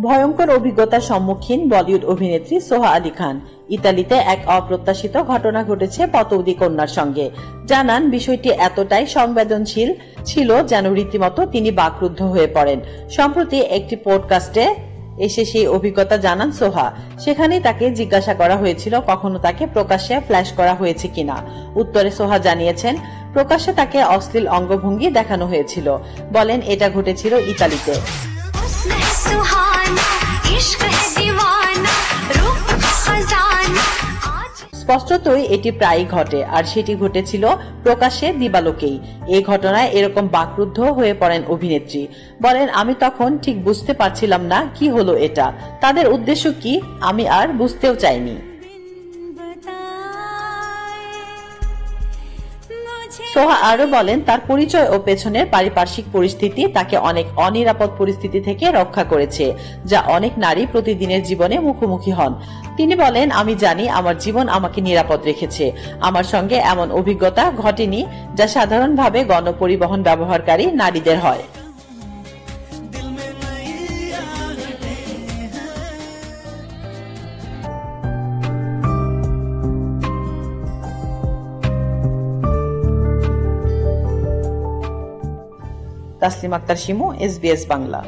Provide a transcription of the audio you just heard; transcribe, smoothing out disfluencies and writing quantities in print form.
ভয়ঙ্কর অভিজ্ঞতার সম্মুখীন বলিউড অভিনেত্রী সোহা আলী খান। ইতালিতে এক অপ্রত্যাশিত ঘটনা ঘটেছে পতৌদি কন্যার সঙ্গে। জানান, বিষয়টি এতটাই সংবেদনশীল ছিল যেন রীতিমতো তিনি বাকরুদ্ধ হয়ে পড়েন। সম্প্রতি একটি পডকাস্টে এসে সেই অভিজ্ঞতা জানান সোহা। সেখানেই তাকে জিজ্ঞাসা করা হয়েছিল কখনো তাকে প্রকাশ্যে ফ্ল্যাশ করা হয়েছে কিনা। উত্তরে সোহা জানিয়েছেন, প্রকাশ্যে তাকে অশ্লীল অঙ্গভঙ্গি দেখানো হয়েছিল। বলেন, এটা ঘটেছিল ইতালিতে। স্পষ্টতই এটি প্রায়ই ঘটে, আর সেটি ঘটেছিল প্রকাশ্যে দিবালোকেই। এই ঘটনায় এরকম বাকরুদ্ধ হয়ে পড়েন অভিনেত্রী। বলেন, আমি তখন ঠিক বুঝতে পারছিলাম না কি হলো এটা, তাদের উদ্দেশ্য কি আমি আর বুঝতেও চাইনি। সোহা আরো বলেন, তার পরিচয় ও পেছনের পারিপার্শ্বিক পরিস্থিতি তাকে অনেক অনিরাপদ পরিস্থিতি থেকে রক্ষা করেছে, যা অনেক নারী প্রতিদিনের জীবনে মুখোমুখি হন। তিনি বলেন, আমি জানি আমার জীবন আমাকে নিরাপদ রেখেছে। আমার সঙ্গে এমন অভিজ্ঞতা ঘটেনি যা সাধারণভাবে গণপরিবহন ব্যবহারকারী নারীদের হয়। তাসলিম আক্তার শিমু, SBS বাংলা।